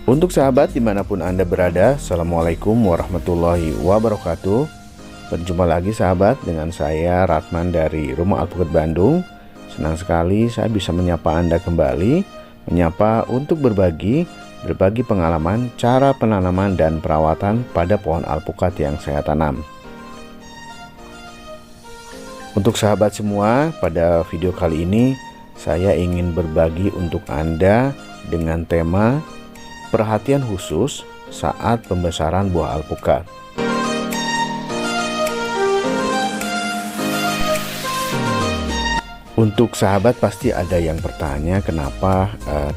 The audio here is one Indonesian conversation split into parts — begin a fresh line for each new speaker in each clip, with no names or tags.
Untuk sahabat dimanapun Anda berada, Assalamualaikum warahmatullahi wabarakatuh. Berjumpa lagi sahabat dengan saya Ratman dari Rumah Alpukat Bandung. Senang sekali saya bisa menyapa Anda kembali, menyapa untuk berbagi pengalaman cara penanaman dan perawatan pada pohon alpukat yang saya tanam. Untuk sahabat semua, pada video kali ini saya ingin berbagi untuk Anda dengan tema perhatian khusus saat pembesaran buah alpukat. Untuk sahabat pasti ada yang bertanya kenapa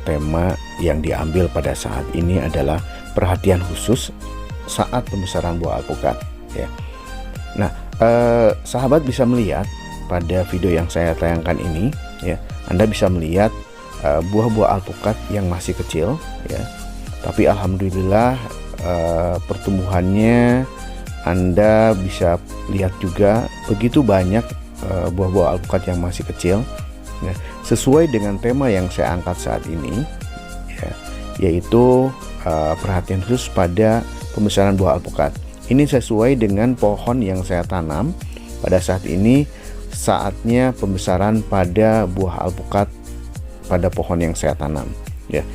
tema yang diambil pada saat ini adalah perhatian khusus saat pembesaran buah alpukat ya. Nah, sahabat bisa melihat pada video yang saya tayangkan ini ya, Anda bisa melihat buah-buah alpukat yang masih kecil ya. Tapi alhamdulillah pertumbuhannya Anda bisa lihat juga begitu banyak buah-buah alpukat yang masih kecil ya, sesuai dengan tema yang saya angkat saat ini ya, yaitu perhatian khusus pada pembesaran buah alpukat. Ini sesuai dengan pohon yang saya tanam pada saat ini, saatnya pembesaran pada buah alpukat pada pohon yang saya tanam ya.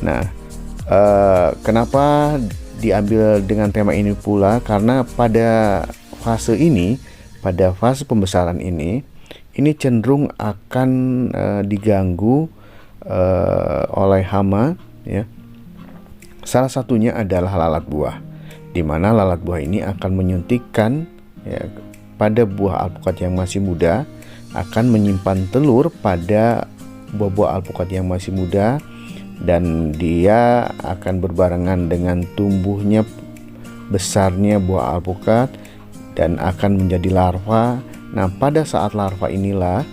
Nah, kenapa diambil dengan tema ini pula? Karena pada fase ini, pada fase pembesaran ini cenderung akan diganggu oleh hama ya. Salah satunya adalah lalat buah, di mana lalat buah ini akan menyuntikkan ya, pada buah alpukat yang masih muda, akan menyimpan telur pada buah-buah alpukat yang masih muda, dan dia akan berbarengan dengan tumbuhnya besarnya buah alpukat dan akan menjadi larva. Nah, pada saat larva inilah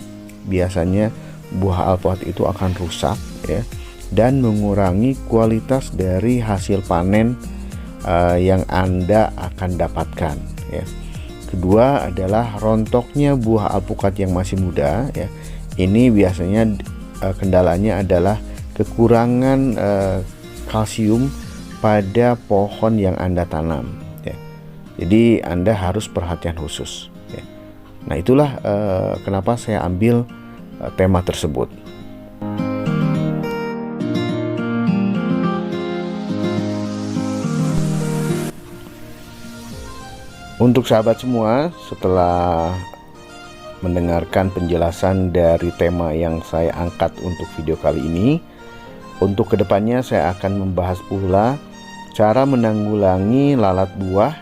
biasanya buah alpukat itu akan rusak ya, dan mengurangi kualitas dari hasil panen yang Anda akan dapatkan ya. Kedua adalah rontoknya buah alpukat yang masih muda ya. Ini biasanya kendalanya adalah kekurangan kalsium pada pohon yang Anda tanam ya. Jadi Anda harus perhatian khusus ya. Nah, itulah kenapa saya ambil tema tersebut. Untuk sahabat semua, setelah mendengarkan penjelasan dari tema yang saya angkat untuk video kali ini, untuk kedepannya saya akan membahas pula cara menanggulangi lalat buah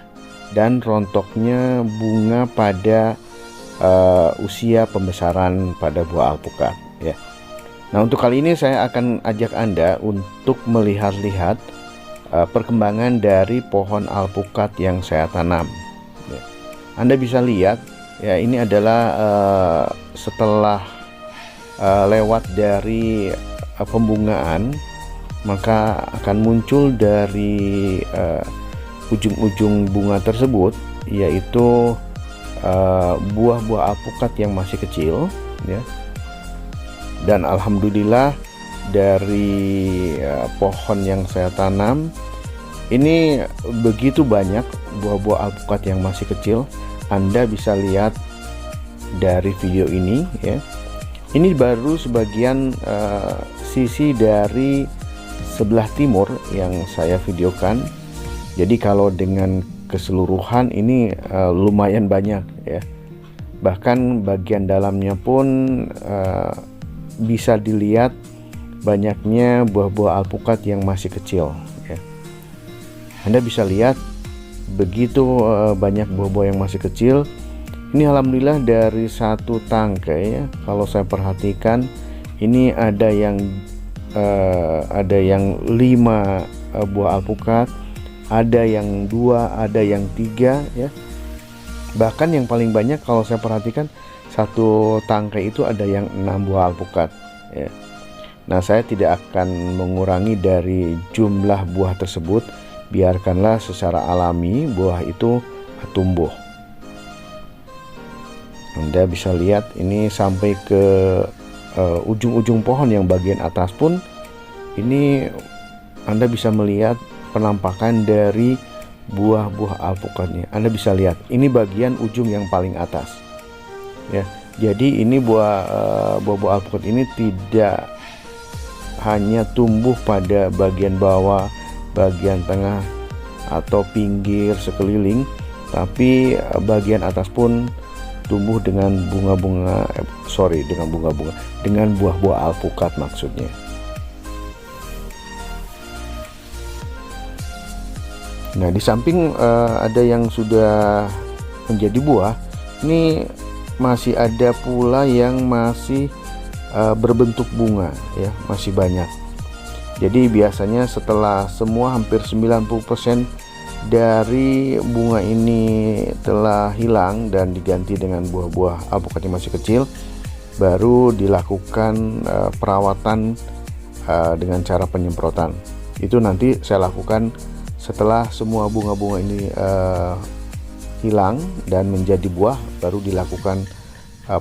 dan rontoknya bunga pada usia pembesaran pada buah alpukat ya. Nah, untuk kali ini saya akan ajak Anda untuk melihat-lihat perkembangan dari pohon alpukat yang saya tanam ya. Anda bisa lihat ya, ini adalah setelah lewat dari pembungaan, maka akan muncul dari ujung-ujung bunga tersebut yaitu buah-buah alpukat yang masih kecil ya. Dan alhamdulillah dari pohon yang saya tanam ini begitu banyak buah-buah alpukat yang masih kecil. Anda bisa lihat dari video ini ya. Ini baru sebagian sisi dari sebelah timur yang saya videokan. Jadi kalau dengan keseluruhan ini lumayan banyak ya. Bahkan bagian dalamnya pun bisa dilihat banyaknya buah-buah alpukat yang masih kecil ya. Anda bisa lihat begitu banyak buah-buah yang masih kecil. Ini alhamdulillah dari satu tangkai ya, kalau saya perhatikan ini ada yang 5 buah alpukat, ada yang 2, ada yang 3 ya. Bahkan yang paling banyak kalau saya perhatikan satu tangkai itu ada yang 6 buah alpukat ya. Nah, saya tidak akan mengurangi dari jumlah buah tersebut, biarkanlah secara alami buah itu tumbuh. Anda bisa lihat ini sampai ke ujung-ujung pohon yang bagian atas pun ini Anda bisa melihat penampakan dari buah-buah alpukatnya. Anda bisa lihat ini bagian ujung yang paling atas ya. Jadi ini buah-buah alpukat ini tidak hanya tumbuh pada bagian bawah, bagian tengah atau pinggir sekeliling, tapi bagian atas pun tumbuh dengan dengan buah-buah alpukat maksudnya. Nah, di samping ada yang sudah menjadi buah, ini masih ada pula yang masih berbentuk bunga ya, masih banyak. Jadi biasanya setelah semua hampir 90% dari bunga ini telah hilang dan diganti dengan buah-buah alpukat yang masih kecil, baru dilakukan perawatan dengan cara penyemprotan. Itu nanti saya lakukan setelah semua bunga-bunga ini hilang dan menjadi buah, baru dilakukan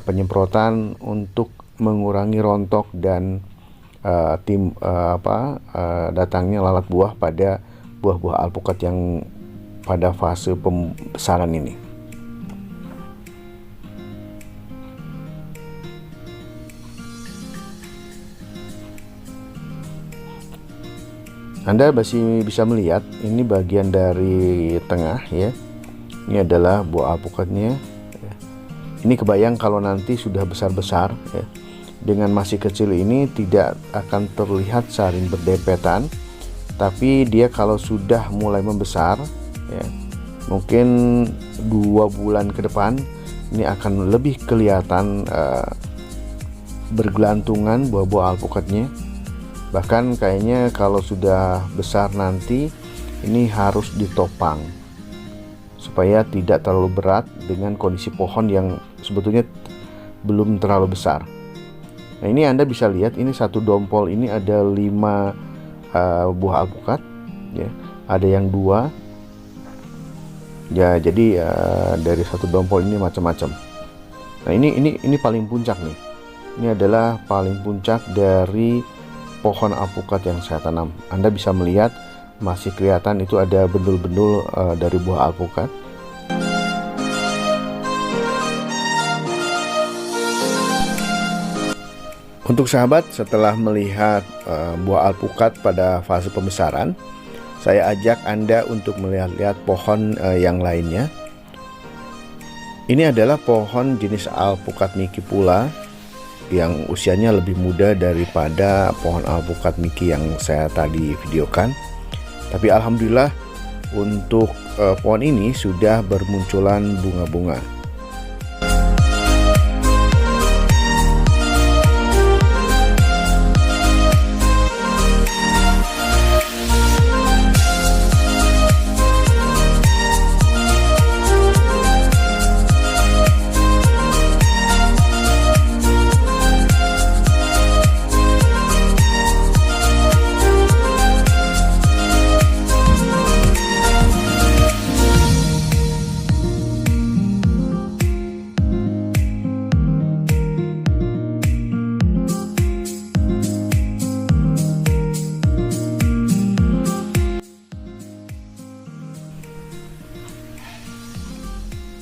penyemprotan untuk mengurangi rontok dan datangnya lalat buah pada buah-buah alpukat yang pada fase pembesaran ini. Anda masih bisa melihat ini bagian dari tengah ya. Ini adalah buah alpukatnya. Ini kebayang kalau nanti sudah besar-besar ya. Dengan masih kecil ini tidak akan terlihat saling berdepetan, tapi dia kalau sudah mulai membesar ya, mungkin 2 bulan ke depan ini akan lebih kelihatan bergelantungan buah-buah alpukatnya. Bahkan kayaknya kalau sudah besar nanti ini harus ditopang supaya tidak terlalu berat dengan kondisi pohon yang sebetulnya belum terlalu besar. Nah, ini Anda bisa lihat, ini satu dompol ini ada 5 buah alpukat ya, ada yang 2 ya. Jadi dari satu dompol ini macam-macam. Nah, ini paling puncak nih. Ini adalah paling puncak dari pohon alpukat yang saya tanam. Anda bisa melihat masih kelihatan itu ada bendul-bendul dari buah alpukat. Untuk sahabat, setelah melihat buah alpukat pada fase pembesaran, saya ajak Anda untuk melihat pohon yang lainnya. Ini adalah pohon jenis alpukat Miki pula yang usianya lebih muda daripada pohon alpukat Miki yang saya tadi videokan. Tapi alhamdulillah untuk pohon ini sudah bermunculan bunga-bunga.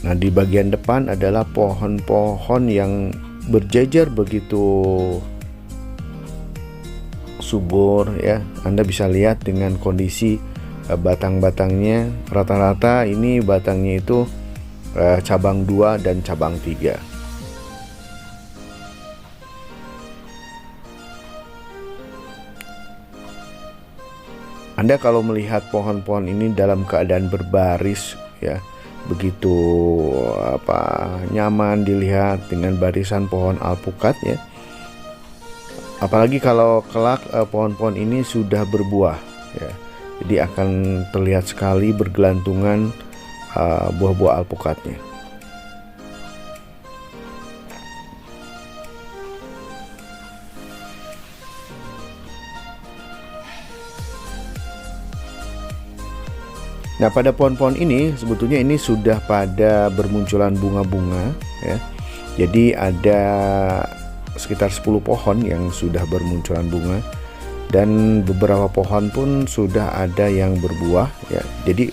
Nah, di bagian depan adalah pohon-pohon yang berjejer begitu subur ya. Anda bisa lihat dengan kondisi batang-batangnya, rata-rata ini batangnya itu cabang 2 dan cabang 3. Anda kalau melihat pohon-pohon ini dalam keadaan berbaris ya, begitu nyaman dilihat dengan barisan pohon alpukat ya. Apalagi kalau kelak pohon-pohon ini sudah berbuah ya, jadi akan terlihat sekali bergelantungan buah-buah alpukatnya. Nah, pada pohon-pohon ini sebetulnya ini sudah pada bermunculan bunga-bunga ya. Jadi ada sekitar 10 pohon yang sudah bermunculan bunga. dan beberapa pohon pun sudah ada yang berbuah ya. Jadi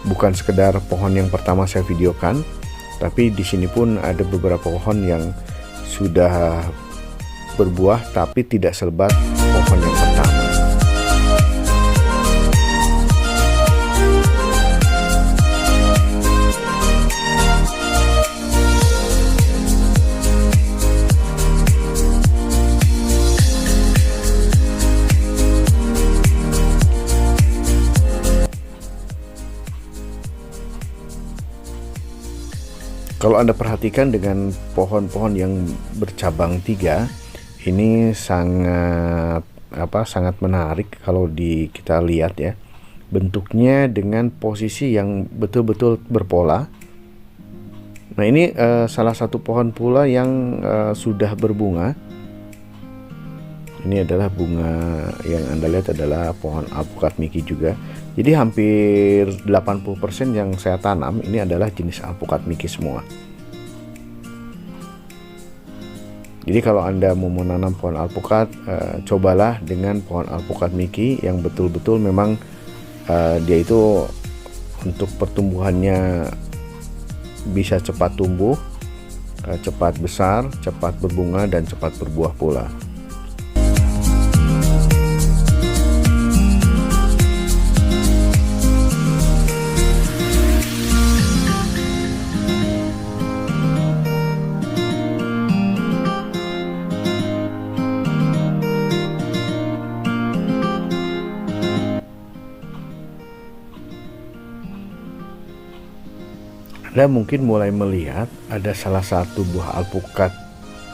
bukan sekedar pohon yang pertama saya videokan, tapi di sini pun ada beberapa pohon yang sudah berbuah tapi tidak selebat pohon yang pertama. Kalau Anda perhatikan dengan pohon-pohon yang bercabang 3, ini sangat menarik kalau kita lihat ya. Bentuknya dengan posisi yang betul-betul berpola. Nah, ini salah satu pohon pula yang sudah berbunga. Ini adalah bunga yang Anda lihat adalah pohon alpukat Mickey juga. Jadi hampir 80% yang saya tanam ini adalah jenis alpukat Mickey semua. Jadi kalau Anda mau menanam pohon alpukat, cobalah dengan pohon alpukat Mickey yang betul-betul memang dia itu untuk pertumbuhannya bisa cepat tumbuh, cepat besar, cepat berbunga, dan cepat berbuah pula. Anda mungkin mulai melihat ada salah satu buah alpukat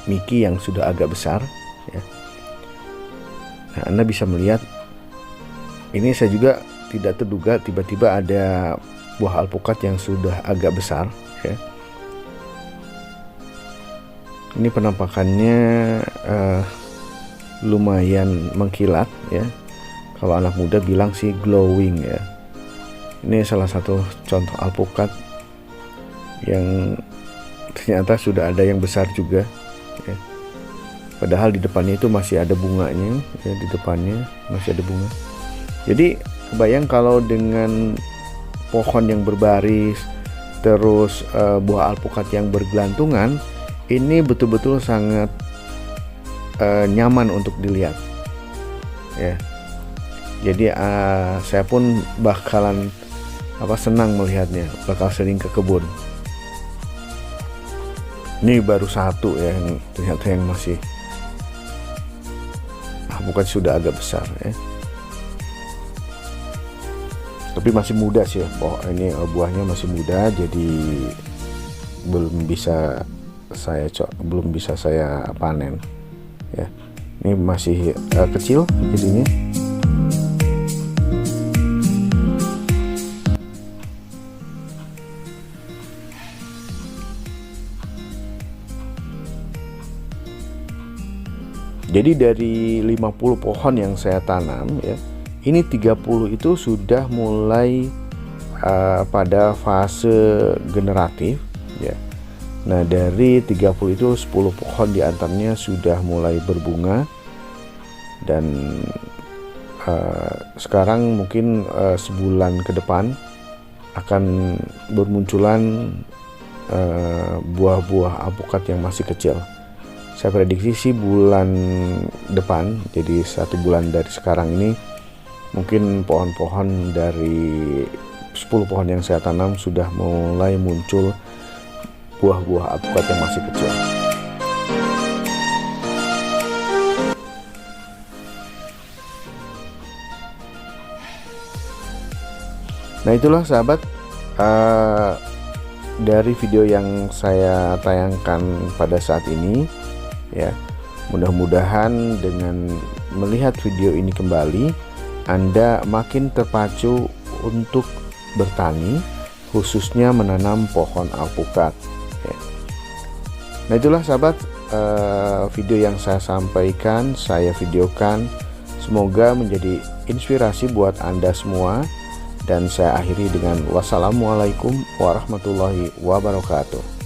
Mickey yang sudah agak besar ya. Nah, Anda bisa melihat ini, saya juga tidak terduga tiba-tiba ada buah alpukat yang sudah agak besar ya. Ini penampakannya lumayan mengkilat ya. Kalau anak muda bilang sih glowing ya. Ini salah satu contoh alpukat yang ternyata sudah ada yang besar juga ya. Padahal di depannya itu masih ada bunganya ya, di depannya masih ada bunga. Jadi kebayang kalau dengan pohon yang berbaris terus buah alpukat yang bergelantungan, ini betul-betul sangat nyaman untuk dilihat ya. Jadi saya pun bakalan senang melihatnya, bakal sering ke kebun. Ini baru satu ya yang ternyata yang masih bukan sudah agak besar ya. Tapi masih muda sih ya. Ini buahnya masih muda, jadi belum bisa saya panen ya. Ini masih kecil jadinya. Jadi dari 50 pohon yang saya tanam ya, ini 30 itu sudah mulai pada fase generatif ya. Nah, dari 30 itu 10 pohon diantaranya sudah mulai berbunga, dan sekarang mungkin sebulan ke depan akan bermunculan buah-buah alpukat yang masih kecil. Saya prediksi sih bulan depan, jadi 1 bulan dari sekarang ini, mungkin pohon-pohon dari 10 pohon yang saya tanam sudah mulai muncul buah-buah alpukat yang masih kecil. Nah, itulah sahabat, dari video yang saya tayangkan pada saat ini ya. Mudah-mudahan dengan melihat video ini kembali, Anda makin terpacu untuk bertani, khususnya menanam pohon alpukat ya. Nah, itulah sahabat, video yang saya sampaikan, saya videokan, semoga menjadi inspirasi buat Anda semua, dan saya akhiri dengan wassalamualaikum warahmatullahi wabarakatuh.